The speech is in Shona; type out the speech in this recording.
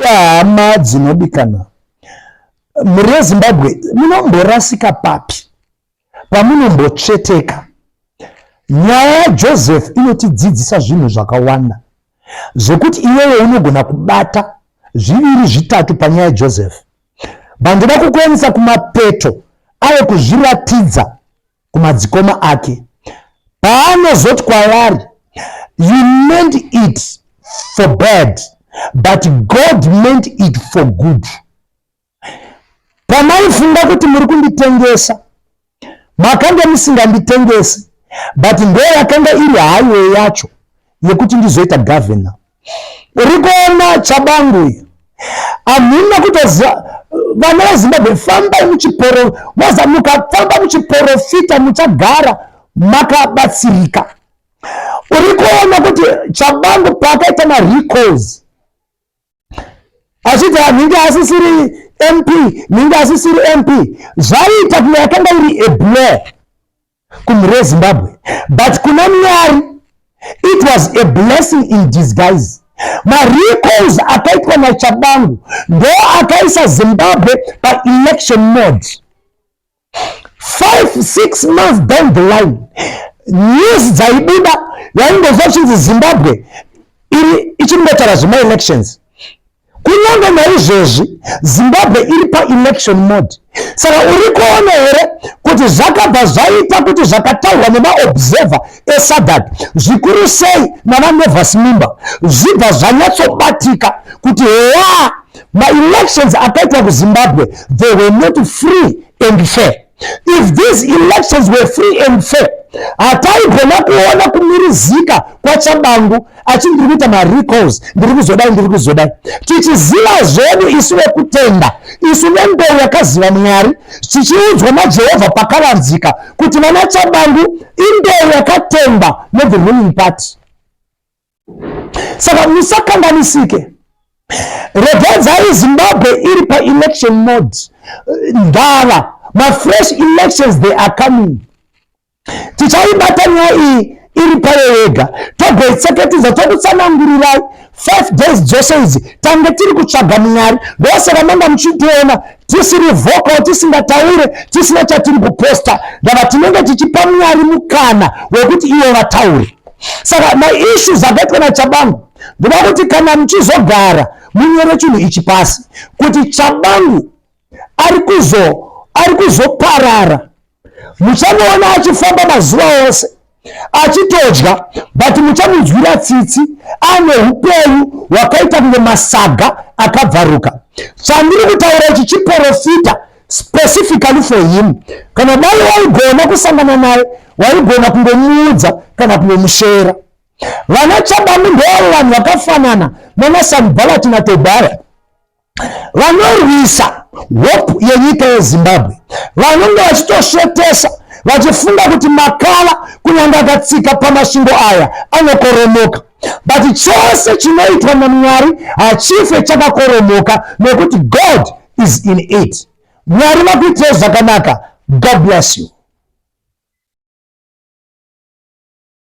hama dzinodikana. Muri yeZimbabwe munomborasika papi pamunombotsveteka. Nyaya yaJoseph inotidzidzisa zvinhu zvakawanda zvokuti iwewe unogona kubata zviviri zvitatu panyaya yaJoseph. Bandoda kukuendesa kumapeto ayo kuzviratidza kumadzikoma ake. Paanozoti kwavari, you meant it for bad, but God meant it for good. Pamaifunga kuti muri kunditengesa, makanga musinganditengesi, but ndo yakanga iri highway yacho yekuti ndizoita governor. Uri kuona Chabangu uyu, amuna kutoziva vana veZimbabwe, fambai muchiporo, mwaza mukafamba muchiprofita muchagara makabatsirika. Uri kuona kuti Chabangu pakaita recalls achiti ninge asisiri MP, ninge asisiri MP, zvaita kuti yakanga iri a blow kumhuri yeZimbabwe, but kuna Mwari it was a blessing in disguise. Recalls akaitwa na Chabangu ndo akaisa Zimbabwe pa election mode. 5-6 months down the line, news dzaibuda yaingozvachinzi Zimbabwe iri ichimbotaura zvema-elections. Kunyange naizvozvi Zimbabwe iri pa election mode. Saka uri kuona here kuti zvakabva zvaita kuti zvakataurwa nemaobserver eSADC zvikuru sei navaNevas Mimba zvibva zvanyatsobatika kuti ma-elections akaitwa kuZimbabwe, they were not free and fair. If these elections were free and fair, hataigona kuona kumirizika kwa Chabangu achindiri kuita ma-recalls, ndiri kuzodai. Tichiziva zvedu isu vekutenda, isu nembeu yakaziva Mwari, tichiudzwa naJehovha pakavanzika kuti vana Chabangu imbeu yakatenda ne the ruling party. Saka musakanganisike. Regedzai Zimbabwe iri pa election mode. Ndava, my fresh elections they are coming. Tichaibata nyaya iyi iri payo yega, togoitseketiza tokutsanangurirai 5 days dzose idzi tange tiri kutsvaga Mwari. Ndosaka manga muchitiona tisiri vocal, tisingataure, tisina chatiri kuposta, ndava tinenge tichipa Mwari mukana wekuti ivo vataure. Saka maissues akaitwa naChabangu ndoda kuti kana muchizogara munyore chinhu ichi pasi kuti Chabangu ari kuzoparara. Muchamuona achifamba mazuva ose achitodya, but muchamunzwira tsitsi ane upenyu hwakaita kunge masaga akabvaruka. Chandiri kutaura ichi chiprofita specifically for him. Kana dai waigona kusangana naye, waigona kungomuudza kana kungomushera. Vana Chabangu ndoo vanhu vakafanana nanaSanbalati naTobhaya, vanorwisa hope yenyika yeZimbabwe, vanonge vachitosvetesa vachifunga kuti makala kunyange akatsika pamasvingo aya anokoromoka, but chose chinoitwa naMwari hachife chakakoromoka nekuti God is in it. Mwari vakuitira zvakanaka. God bless you.